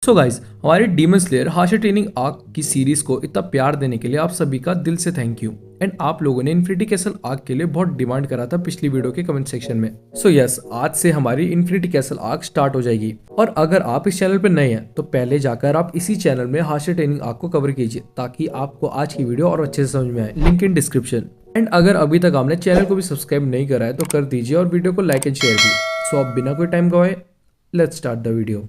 So guys, हमारे demon slayer harsher training arc की series को इतना प्यार देने के लिए आप सभी का दिल से थैंक यू। एंड आप लोगों ने इन्फिनिटी कैसल आर्क के लिए बहुत डिमांड करा था पिछली वीडियो के कमेंट सेक्शन में। सो यस, आज से हमारी इन्फिनिटी कैसल आर्क स्टार्ट हो जाएगी। और अगर आप इस चैनल पर नए हैं तो पहले जाकर आप इसी चैनल में हार्शर ट्रेनिंग आर्क को कवर कीजिए ताकि आपको आज की वीडियो और अच्छे से समझ में आए। Link in description. एंड अगर अभी तक आपने चैनल को भी सब्सक्राइब नहीं करा है तो कर दीजिए और वीडियो को लाइक एंड शेयर भी। सो अब बिना कोई टाइम गवाए let's start the video.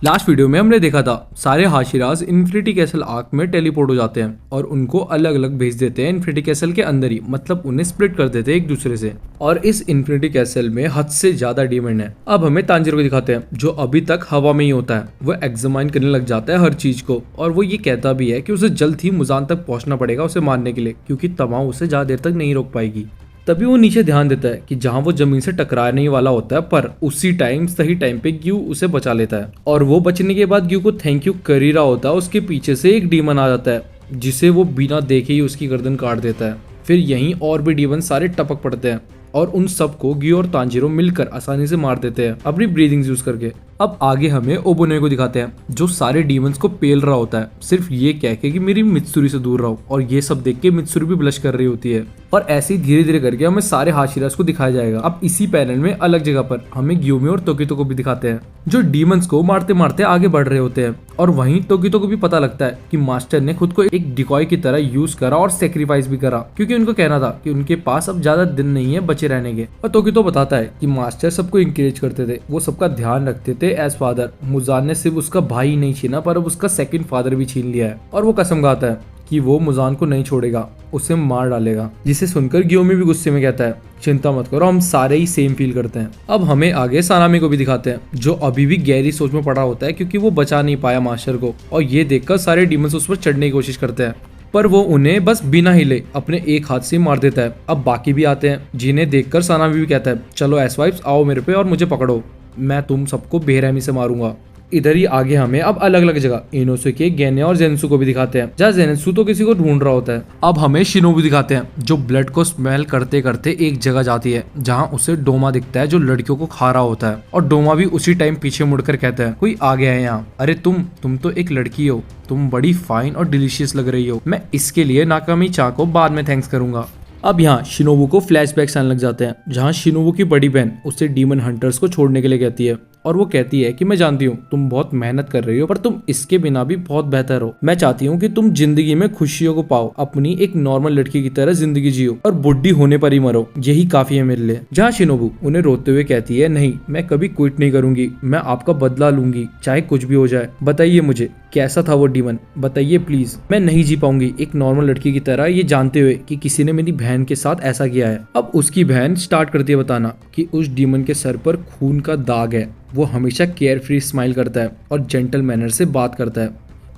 Last video में हमने देखा था सारे हाशिराज इन्फिनिटी कैसल आर्क में टेलीपोर्ट हो जाते हैं और उनको अलग अलग भेज देते हैं इन्फिनिटी कैसल के अंदर ही, मतलब उन्हें स्प्लिट कर देते हैं एक दूसरे से। और इस इन्फिनिटी कैसल में हद से ज्यादा डिमांड है। अब हमें तांजीरो को दिखाते हैं जो अभी तक हवा में ही होता है। वो एग्जामाइन करने लग जाता है हर चीज को और वो ये कहता भी है कि उसे जल्द ही मुजान तक पहुंचना पड़ेगा उसे मारने के लिए, क्योंकि तमाम उसे ज्यादा देर तक नहीं रोक पाएगी। तभी वो नीचे ध्यान देता है कि जहां वो जमीन से टकराने ही वाला होता है, पर उसी टाइम सही टाइम पे ग्यू उसे बचा लेता है। और वो बचने के बाद ग्यू को थैंक यू कर ही रहा होता है, उसके पीछे से एक डीमन आ जाता है जिसे वो बिना देखे ही उसकी गर्दन काट देता है। फिर यहीं और भी डीमन सारे टपक पड़ते हैं और उन सबको ग्यू और तांजीरो मिलकर आसानी से मार देते हैं अपनी ब्रीदिंग यूज करके। अब आगे हमें ओबोने को दिखाते हैं जो सारे डीमंस को पेल रहा होता है, सिर्फ ये कह के कि मेरी मित्सुरी से दूर रहो। और ये सब देख के मित्सुरी भी ब्लश कर रही होती है। और ऐसे ही धीरे धीरे करके हमें सारे हाशिराज को दिखाया जाएगा। अब इसी पैनल में अलग जगह पर हमें ग्यूमी और तोकितो को भी दिखाते हैं जो डीमंस को मारते मारते आगे बढ़ रहे होते हैं। और वहीं तोकितो को भी पता लगता है कि मास्टर ने खुद को एक डिकॉय की तरह यूज करा और सेक्रीफाइस भी करा, क्योंकि उनको कहना था कि उनके पास अब ज्यादा दिन नहीं है बचे रहने के। और तोकितो बताता है कि मास्टर सबको इंकरेज करते थे, वो सबका ध्यान रखते थे एज फादर। मुजान ने सिर्फ उसका भाई ही नहीं छीना पर अब उसका सेकंड फादर भी छीन लिया है। और वो कसम खाता है कि वो मुजान को नहीं छोड़ेगा, उसे मार डालेगा। जिसे सुनकर ग्योमी भी गुस्से में कहता है चिंता मत करो, हम सारे ही सेम फील करते हैं। अब हमें आगे सानामी को भी दिखाते हैं जो अभी भी गहरी सोच में पड़ा होता है क्योंकि वो बचा नहीं पाया मास्टर को। और ये देखकर सारे डीमंस उस पर चढ़ने की कोशिश करते हैं पर वो उन्हें बस बिना हिले अपने एक हाथ से मार देता है। अब बाकी भी आते हैं जिन्हें देखकर सानामी भी कहता है चलो एसवाइफ्स आओ मेरे पे और मुझे पकड़ो, मैं तुम सबको बेरहमी से मारूंगा। इधर ही आगे हमें अब अलग अलग जगह इनोसुके, गेने और जेनसु को भी दिखाते हैं जहाँ जेनसु तो किसी को ढूंढ रहा होता है। अब हमें शिनोबु दिखाते हैं जो ब्लड को स्मेल करते करते एक जगह जाती है जहाँ उसे डोमा दिखता है जो लड़कियों को खा रहा होता है। और डोमा भी उसी टाइम पीछे मुड़कर कहता है कोई आ गया है यहाँ, अरे तुम तो एक लड़की हो, तुम बड़ी फाइन और डिलीशियस लग रही हो, मैं इसके लिए नाकामी चा को बाद में थैंक्स करूंगा। अब यहाँ शिनोबु को फ्लैशबैक्स आने लग जाते हैं जहाँ शिनोबु की बड़ी बहन उससे डीमन हंटर्स को छोड़ने के लिए कहती है और वो कहती है कि मैं जानती हूँ तुम बहुत मेहनत कर रही हो पर तुम इसके बिना भी बहुत बेहतर हो। मैं चाहती हूँ कि तुम जिंदगी में खुशियों को पाओ, अपनी एक नॉर्मल लड़की की तरह जिंदगी जियो और बुढ़ी होने पर ही मरो, यही काफी है मेरे लिए। जहाँ शिनोबु उन्हें रोते हुए कहती है नहीं, मैं कभी क्विट नहीं करूंगी, मैं आपका बदला लूंगी चाहे कुछ भी हो जाए। बताइए मुझे कैसा था वो डीमन, बताइए प्लीज। मैं नहीं जी पाऊंगी एक नॉर्मल लड़की की तरह ये जानते हुए कि किसी ने मेरी बहन के साथ ऐसा किया है। अब उसकी बहन स्टार्ट करती है बताना कि उस डीमन के सर पर खून का दाग है, वो हमेशा केयर फ्री स्माइल करता है और जेंटल मैनर से बात करता है।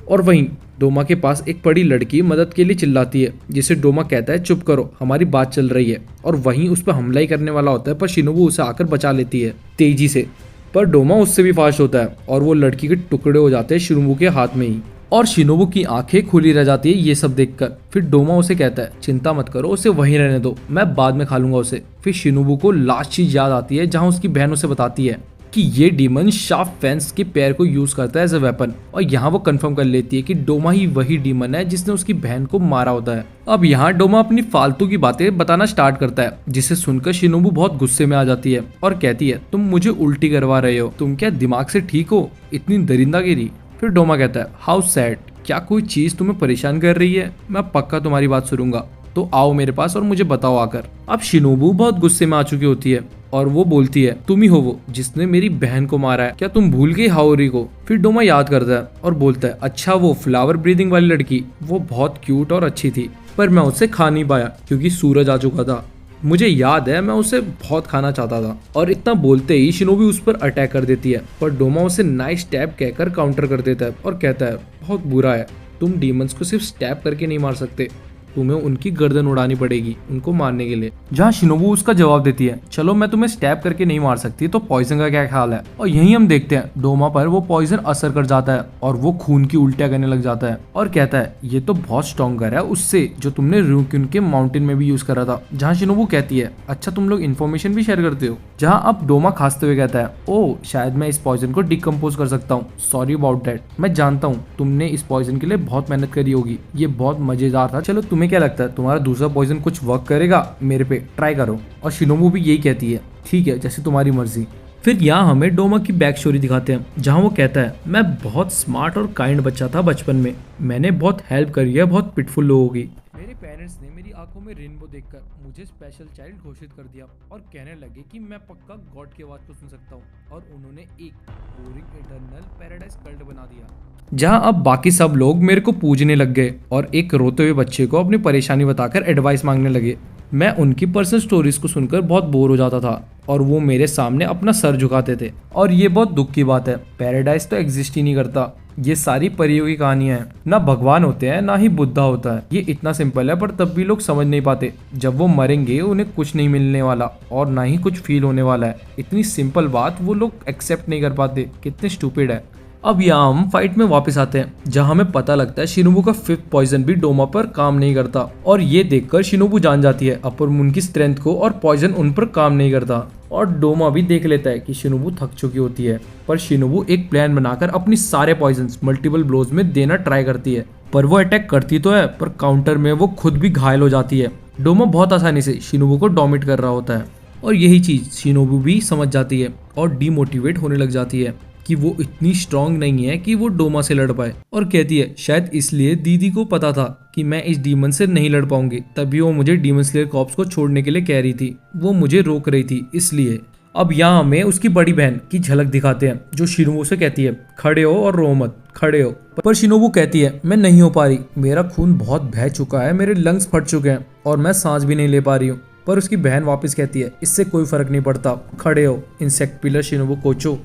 और वहीं डोमा के पास एक बड़ी लड़की मदद के लिए चिल्लाती है जिसे डोमा कहता है चुप करो हमारी बात चल रही है। और वहीं उस पर हमला ही करने वाला होता है पर शिनोबु उसे आकर बचा लेती है तेजी से। पर डोमा उससे भी फास्ट होता है और वो लड़की के टुकड़े हो जाते हैं शिनोबु के हाथ में ही। और शिनोबु की आंखें खुली रह जाती है ये सब देखकर। फिर डोमा उसे कहता है चिंता मत करो, उसे वहीं रहने दो, मैं बाद में खा लूंगा उसे। फिर शिनोबु को लास्ट चीज याद आती है जहाँ उसकी बहन उसे बताती है कि ये डीमन शार्प फेंस के पैर को यूज करता है एज अ वेपन। और यहाँ वो कंफर्म कर लेती है कि डोमा ही वही डीमन है जिसने उसकी बहन को मारा होता है। अब यहाँ डोमा अपनी फालतू की बातें बताना स्टार्ट करता है जिसे सुनकर शिनोबु बहुत गुस्से में आ जाती है और कहती है तुम मुझे उल्टी करवा रहे हो, तुम क्या दिमाग से ठीक हो, इतनी दरिंदागिरी। फिर डोमा कहता है हाउ सैड, क्या कोई चीज तुम्हें परेशान कर रही है, मैं पक्का तुम्हारी बात सुनूंगा, तो आओ मेरे पास और मुझे बताओ आकर। अब शिनोबु बहुत गुस्से में आ चुकी होती है और वो बोलती है तुम ही हो वो जिसने मेरी बहन को मारा है, क्या तुम भूल गई हाओरी को। फिर डोमा याद करता है और बोलता है अच्छा वो फ्लावर ब्रीदिंग वाली लड़की, वो बहुत क्यूट और अच्छी थी पर मैं उसे खा नहीं पाया क्योंकि सूरज आ चुका था, मुझे याद है मैं उसे बहुत खाना चाहता था। और इतना बोलते ही शिनोबी उस पर अटैक कर देती है पर डोमा उसे नाइस स्टैब कहकर काउंटर कर देता है और कहता है बहुत बुरा है, तुम डीमंस को सिर्फ स्टैब करके नहीं मार सकते, तुम्हें उनकी गर्दन उड़ानी पड़ेगी उनको मारने के लिए। जहाँ शिनोबू उसका जवाब देती है, चलो मैं तुम्हें स्टैब करके नहीं मार सकती, तो पॉइजन का क्या ख्याल है। और यहीं हम देखते हैं डोमा पर वो पॉइजन असर कर जाता है और वो खून की उल्टियां करने लग जाता है और कहता है ये तो बहुत स्ट्रॉन्गर है उससे जो तुमने रूक्यून के माउंटेन में भी यूज करा था। जहाँ शिनोबू कहती है, अच्छा तुम लोग इन्फॉर्मेशन भी शेयर करते हो। जहाँ अब डोमा खांसते हुए कहता है, ओ शायद मैं इस पॉइजन को डिकम्पोज कर सकता हूँ, सॉरी अबाउट दैट। मैं जानता हूँ तुमने इस पॉइजन के लिए बहुत मेहनत करी होगी, ये बहुत मजेदार था। चलो तुम्हें क्या लगता है तुम्हारा दूसरा पॉइजन कुछ वर्क करेगा मेरे पे, ट्राई करो। और शिनोबू भी यही कहती है, ठीक है जैसे तुम्हारी मर्जी। फिर यहाँ हमें डोमा की बैक स्टोरी दिखाते हैं जहाँ वो कहता है, मैं बहुत स्मार्ट और काइंड बच्चा था बचपन में, मैंने बहुत हेल्प करी है बहुत पिटफुल लोगों की। मेरे पेरेंट्स ने मेरी आंखों में रेनबो देखकर मुझे स्पेशल चाइल्ड घोषित कर दिया और कहने लगे कि मैं पक्का गॉड की आवाज को सुन सकता हूँ, और उन्होंने एक बोरिंग इटर्नल पैराडाइज कल्ट बना दिया। जहाँ अब बाकी सब लोग मेरे को पूजने लग गए और एक रोते हुए बच्चे को अपनी परेशानी बताकर एडवाइस मांगने लगे। मैं उनकी पर्सनल स्टोरीज को सुनकर बहुत बोर हो जाता था और वो मेरे सामने अपना सर झुकाते थे, और ये बहुत दुख की बात है, पैराडाइज तो एग्जिस्ट ही नहीं करता। ये सारी परियों की कहानियां हैं, ना भगवान होते हैं ना ही बुद्धा होता है। ये इतना सिंपल है पर तब भी लोग समझ नहीं पाते। जब वो मरेंगे उन्हें कुछ नहीं मिलने वाला और ना ही कुछ फील होने वाला है। इतनी सिंपल बात वो लोग एक्सेप्ट नहीं कर पाते, कितने स्टूपिड है। अब यहाँ हम फाइट में वापस आते हैं जहाँ हमें पता लगता है शिनोबू का फिफ्थ पॉइजन भी डोमा पर काम नहीं करता, और ये देखकर शिनोबू जान जाती है अपर मून की स्ट्रेंथ को और पॉइजन उन पर काम नहीं करता। और डोमा भी देख लेता है कि शिनोबू थक चुकी होती है, पर शिनोबू एक प्लान बनाकर अपनी सारे पॉइजन्स मल्टीपल ब्लोज में देना ट्राई करती है। पर वो अटैक करती तो है पर काउंटर में वो खुद भी घायल हो जाती है। डोमा बहुत आसानी से शिनोबू को डोमिनेट कर रहा होता है और यही चीज शिनोबू भी समझ जाती है और डीमोटिवेट होने लग जाती है कि वो इतनी स्ट्रांग नहीं है कि वो डोमा से लड़ पाए, और कहती है शायद इसलिए दीदी को पता था कि मैं इस डीमन से नहीं लड़ पाऊंगी, तभी वो मुझे डीमन स्लेयर कॉर्प्स को छोड़ने के लिए कह रही थी, वो मुझे रोक रही थी इसलिए। अब यहाँ हमें उसकी बड़ी बहन की झलक दिखाते हैं जो शिनोबू से कहती है, खड़े हो और रो मत, खड़े हो। पर शिनोबू कहती है, मैं नहीं हो पा रही, मेरा खून बहुत बह चुका है, मेरे लंग्स फट चुके हैं और मैं सांस भी नहीं ले पा रही हूँ। पर उसकी बहन वापस कहती है, इससे कोई फर्क नहीं पड़ता, खड़े हो इंसेक्ट पिलर शिनोबू कोचो।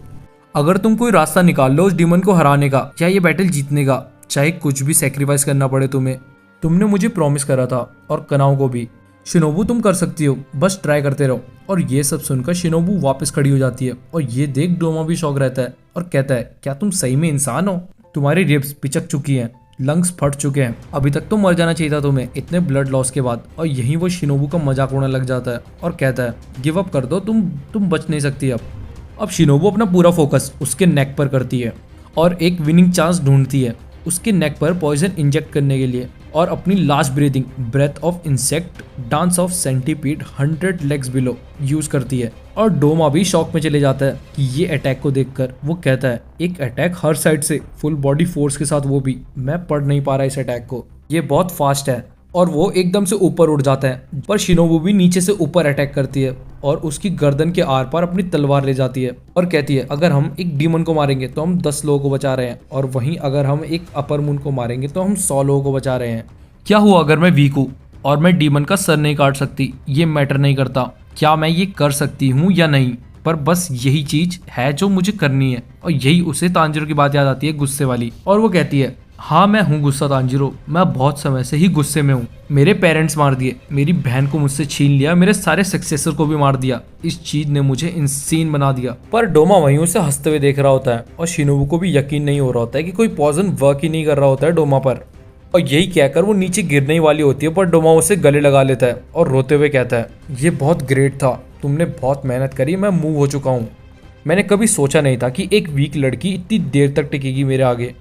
अगर तुम कोई रास्ता निकाल लो उस डीमन को हराने का या ये बैटल जीतने का, चाहे कुछ भी सेक्रीफाइस करना पड़े तुम्हें, तुमने मुझे प्रॉमिस करा था और कनाओ को भी, शिनोबू तुम कर सकती हो, बस ट्राई करते रहो। और ये सब सुनकर शिनोबू वापस खड़ी हो जाती है और ये देख डोमा भी शौक रहता है और कहता है, क्या तुम सही में इंसान हो? तुम्हारी रिब्स पिचक चुकी हैं, लंग्स फट चुके हैं, अभी तक तो मर जाना चाहिए था तुम्हें इतने ब्लड लॉस के बाद। और यहीं वो शिनोबू का मजाक उड़ाने लग जाता है और कहता है, गिव अप कर दो, तुम बच नहीं सकती अब शिनोबू अपना पूरा फोकस उसके नेक पर करती है और एक विनिंग चांस ढूंढती है उसके नेक पर पॉइजन इंजेक्ट करने के लिए, और अपनी last breathing breath of insect dance of centipede 100 legs below use करती है। और डोमा भी शॉक में चले जाता है कि ये अटैक को देखकर। वो कहता है, एक अटैक हर साइड से फुल बॉडी फोर्स के साथ, वो भी मैं पढ़ नहीं पा रहा इस अटैक को, ये बहुत फास्ट है। और वो एकदम से ऊपर उड़ जाता है, पर शिनोबू भी नीचे से ऊपर अटैक करती है और उसकी गर्दन के आर पार अपनी तलवार ले जाती है और कहती है, अगर हम एक डीमन को मारेंगे तो हम 10 लोगों को बचा रहे हैं, और वहीं अगर हम एक अपर मून को मारेंगे तो हम 100 लोगों को बचा रहे हैं। क्या हुआ अगर मैं वीक हूँ और मैं डीमन का सर नहीं काट सकती, ये मैटर नहीं करता, क्या मैं ये कर सकती हूँ या नहीं, पर बस यही चीज है जो मुझे करनी है। और यही उसे तांजिरो की बात याद आती है, गुस्से वाली, और वो कहती है, हाँ मैं हूँ गुस्सा तांजिरो, मैं बहुत समय से ही गुस्से में हूँ। मेरे पेरेंट्स मार दिए, मेरी बहन को मुझसे छीन लिया, मेरे सारे सक्सेसर को भी मार दिया, इस चीज ने मुझे इंसेन बना दिया। पर डोमा वहीं उसे हंसते हुए देख रहा होता है और शिनोबू को भी यकीन नहीं हो रहा होता है कि कोई पॉइजन वर्क ही नहीं कर रहा होता है डोमा पर। और यही कहकर वो नीचे गिरने ही वाली होती है, पर डोमा उसे गले लगा लेता है और रोते हुए कहता है, ये बहुत ग्रेट था, तुमने बहुत मेहनत करी, मैं मूव हो चुका हूँ। मैंने कभी सोचा नहीं था कि एक वीक लड़की इतनी देर तक टिकेगी मेरे आगे।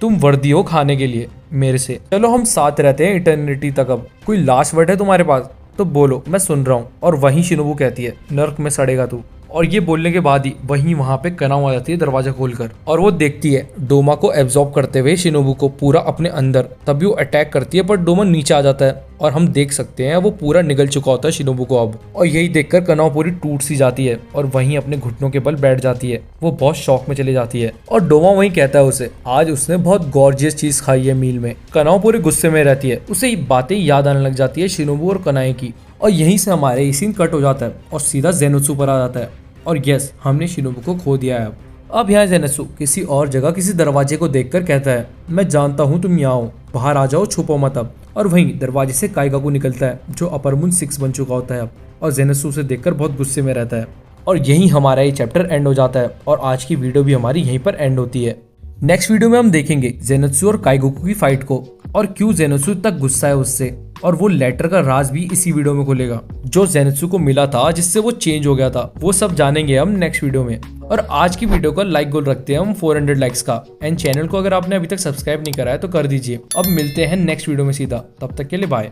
तुम वर्दी हो खाने के लिए मेरे से, चलो हम साथ रहते हैं इटर्निटी तक। अब कोई लास्ट वर्ड है तुम्हारे पास तो बोलो, मैं सुन रहा हूँ। और वहीं शिनोबू कहती है, नर्क में सड़ेगा तू। और ये बोलने के बाद ही वहाँ पे कनाओ आ जाती है दरवाजा खोलकर, और वो देखती है डोमा को एब्जॉर्ब करते हुए शिनोबू को पूरा अपने अंदर। तभी वो अटैक करती है पर डोमा नीचे आ जाता है और हम देख सकते हैं वो पूरा निगल चुका होता है शिनोबू को अब। और यही देखकर कनाओ पूरी टूट सी जाती है और वहीं अपने घुटनों के बल बैठ जाती है। वो बहुत शौक में चली जाती है और डोमा वहीं कहता है उसे, आज उसने बहुत गॉर्जियस चीज खाई है मील में। कनाओ पूरे गुस्से में रहती है, उसे ये बातें याद आने लग जाती है शिनोबू और कनाए की। और यहीं से हमारे ये सीन कट हो जाता है और सीधा ज़ेनोत्सु पर आ जाता है। और यस, हमने शिनोबू को खो दिया है अब यहाँ जेनेत्सु किसी और जगह किसी दरवाजे को देखकर कहता है, मैं जानता हूँ तुम यहाँ हो, बाहर आ जाओ, छुपो मत अब। और वहीं दरवाजे से काइगाकू निकलता है जो अपर मून 6 बन चुका होता है अब, और जेनेत्सु उसे देखकर बहुत गुस्से में रहता है। और यहीं हमारा ये चैप्टर एंड हो जाता है और आज की वीडियो भी हमारी यहीं पर एंड होती है। नेक्स्ट वीडियो में हम देखेंगे जेनेत्सु और काइगाकू की फाइट को और क्यों जेनेत्सु तक गुस्सा है उससे, और वो लेटर का राज भी इसी वीडियो में खुलेगा जो जेनेत्सु को मिला था जिससे वो चेंज हो गया था। वो सब जानेंगे हम नेक्स्ट वीडियो में। और आज की वीडियो का लाइक गोल रखते हैं हम 400 लाइक्स का। एंड चैनल को अगर आपने अभी तक सब्सक्राइब नहीं करा है तो कर दीजिए। अब मिलते हैं नेक्स्ट वीडियो में सीधा, तब तक के लिए बाय।